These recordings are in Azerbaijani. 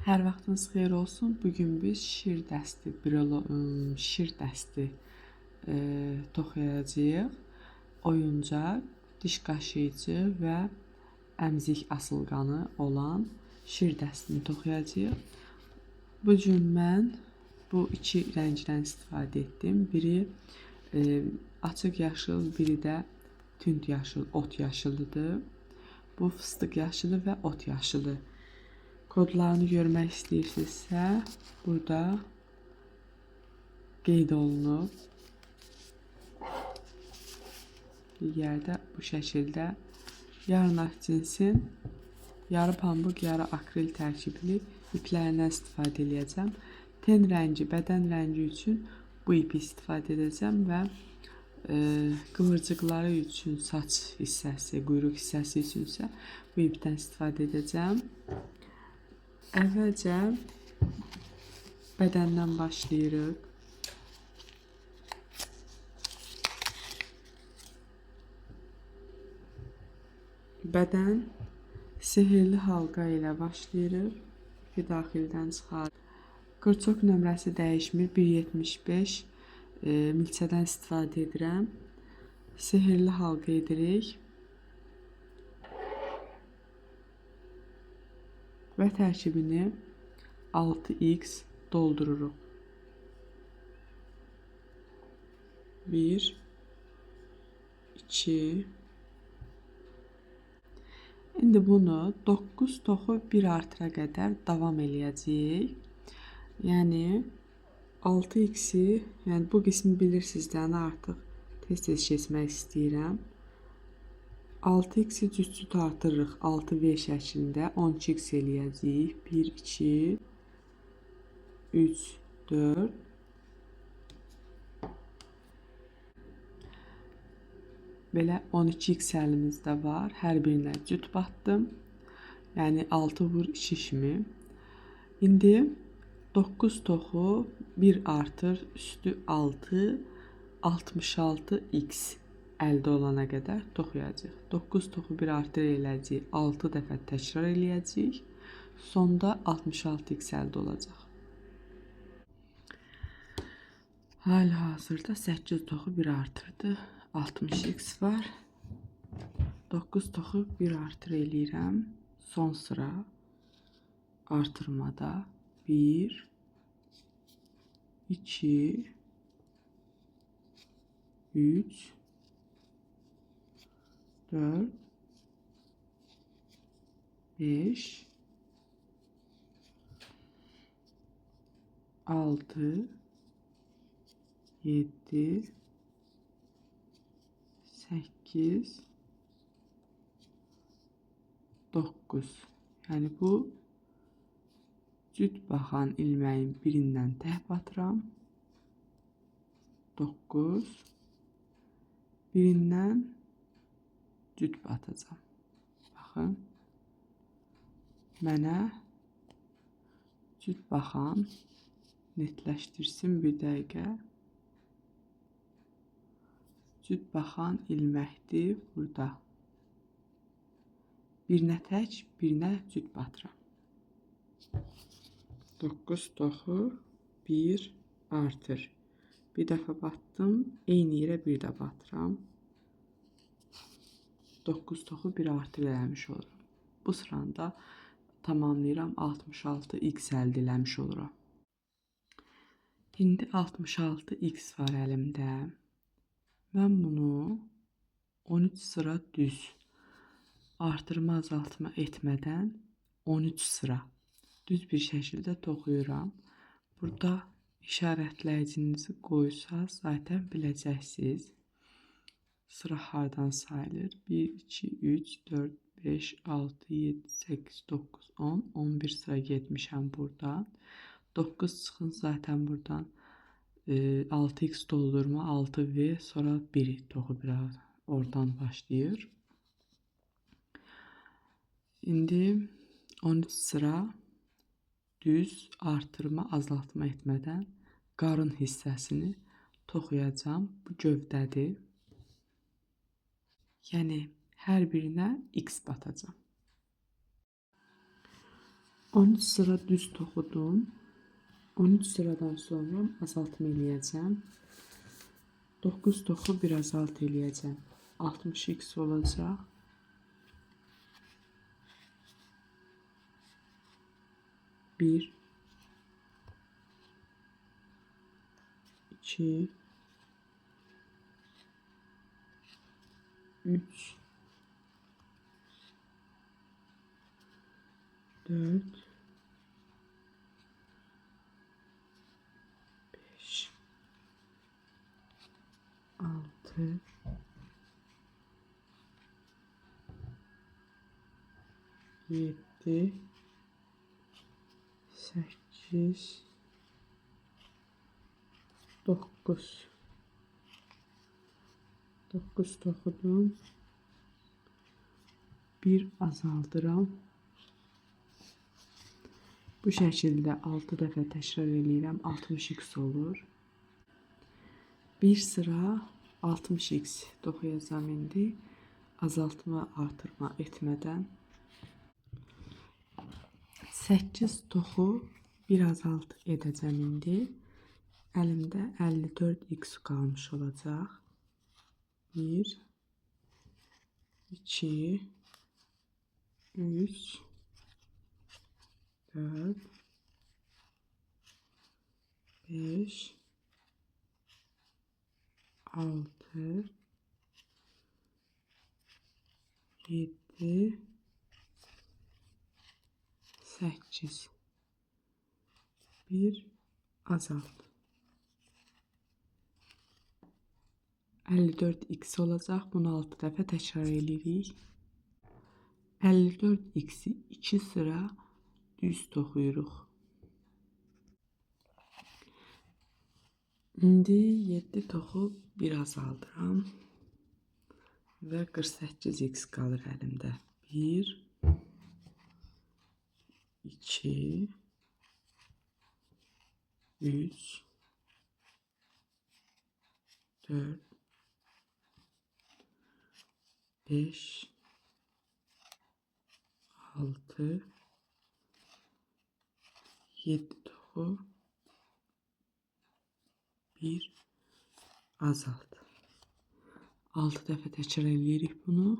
Hər vaxtınız xeyir olsun. Bugün biz şir dəsti toxuyacağıq. Oyuncaq, diş qaşıyıcı və əmzik asılqanı olan şir dəstini toxuyacağıq. Bu gün mən bu iki rəngdən istifadə etdim. Biri açıq yaşıl, biri də tünd yaşıl, ot yaşılıdır. Bu fıstıq yaşılı və ot yaşılı. Kodlarını görmək istəyirsinizsə, burada qeyd olunub. Digərdə bu şəkildə yarnak cinsin yarı pambıq, yarı akril tərkibli iplərindən istifadə edəcəm. Ten rəngi, bədən rəngi üçün bu ipi istifadə edəcəm və qıvırcıqları üçün saç hissəsi, quyruq hissəsi üçünsə bu ipdən istifadə edəcəm. Əvvəlcə bədəndən başlayırıq. Bədən sihirli halqa ilə başlayırıq. İpi daxildən çıxarırıq. Qırçok nömrəsi dəyişmir. 1.75 milçədən istifadə edirəm. Sihirli halqa edirik. Və tərkibini 6x doldururuq. 1, 2. İndi bunu 9 toxu 1 artıra qədər davam eləyəcəyik. Yəni 6x-i, yəni bu qismi bilirsizdən artıq tez-tez keçmək istəyirəm. 6x-i cüt-cüt artırırıq 6v şəklində 12x eləyəcəyik. 1, 2, 3, 4. Belə 12x əlimizdə var. Hər birinə cüt batdım. Yəni 6 vur 2 kimi. İndi 9 toxu 1 artır üstü 6, 66x əldə olana qədər toxuyacaq. 9 toxu 1 artır eləyəcəyik. 6 dəfə təkrar eləyəcəyik. Sonda 66x əldə olacaq. Hal-hazırda 8 toxu 1 artırdı. 60x var. 9 toxu 1 artır eləyirəm. Son sıra artırmada 1, 2, 3, 4, 5, 6, 7, 8, 9. Yəni bu cüt baxan ilməyin birindən tək batıram. 9. Birindən cüt batacam. Baxın. Mənə cüt baxan netləşdirsin bir dəqiqə. Cüt baxan ilməkdir burada. Birinə tək, birinə cüt batıram. 9 toxu 1 artır. Bir dəfə batdım, eyni yerə bir də batıram. 9 toxu 1 artır eləmiş olurum. Bu sırada tamamlayıram, 66x əldə eləmiş oluram. İndi 66x var əlimdə. Mən bunu 13 sıra düz artırma azaltma etmədən 13 sıra düz bir şəkildə toxuyuram. Burada işarətləyicinizi qoysaz zaten biləcəksiniz. Sıra hardan sayılır? 1, 2, 3, 4, 5, 6, 7, 8, 9, 10, 11 sıra getmişəm buradan. 9 çıxın zaten buradan 6x doldurma, 6v, sonra 1 toxu biraz oradan başlayır. İndi 13 sıra düz artırma, azaltma etmədən qarın hissəsini toxuyacağım. Bu gövdədir. Yəni hər birinə x batacam. 13 sıra düz toxudum. 13 sıradan sonra azaltma eləyəcəm. 9 toxu bir azalt eləyəcəm. 60x olacaq. 1 2 3 4 5 6 7 8 9 toxudum. Bir azaldıram. Bu şəkildə 6 dəfə təkrar eləyirəm. 60x olur. Bir sıra 60x toxuyacağım indi. Azaltma, artırma etmədən. 8 toxu bir azalt edəcəm indi. Əlimdə 54x qalmış olacaq. 1 2 3 4 5 6 7 8 bir azalt. 54x olacaq. Bunu 6 dəfə təkrar edirik. 54x'i 2 sıra düz toxuyuruq. İndi 7 toxu bir azaldıram və 48x qalır əlimdə. 1 2 3 4 5 6 7 toxu bir azalt. 6 dəfə təkrar edirik bunu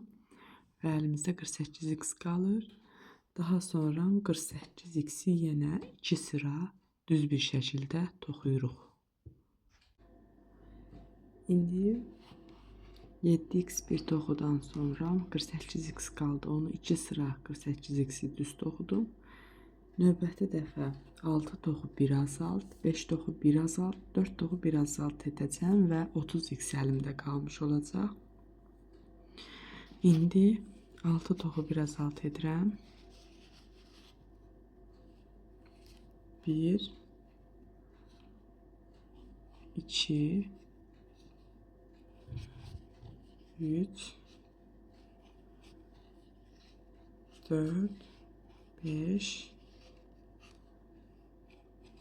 və əlimizdə 48x qalır. Daha sonra 48x'i yenə 2 sıra düz bir şəkildə toxuyuruq. İndi 7x bir toxudan sonra 48x qaldı. Onu 2 sıra 48x'i düz toxudum. Növbəti dəfə 6 toxu bir azalt, 5 toxu bir azalt, 4 toxu bir azalt edəcəm və 30x əlimdə qalmış olacaq. İndi 6 toxu bir azalt edirəm. 1 2 3 4 5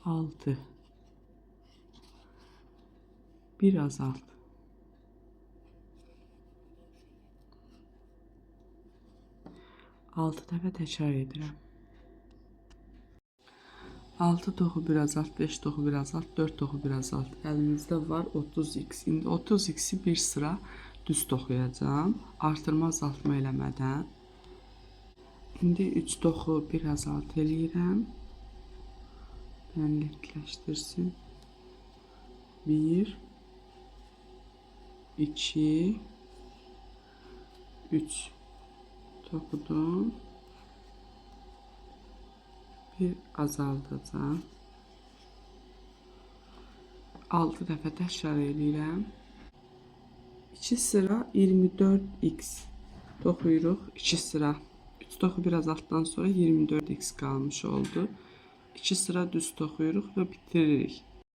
6 bir azalt. 6 dəfə təkrar edirəm. 6 toxu bir azalt, 5 toxu bir azalt, 4 toxu bir azalt. Əlimizdə var 30x. İndi 30x'i bir sıra düz toxuyacağım. Artırma, azaltma eləmədən. İndi 3 toxu bir azalt eləyirəm. Netləşdirsin. 1 2 3 toxudum. Bir azaldacağım. 6 dəfə təkrar eləyirəm. 2 sıra 24x toxuyuruq. 2 sıra. 3 toxu bir azaltdan sonra 24x qalmış oldu. 2 sıra düz toxuyuruq və bitiririk.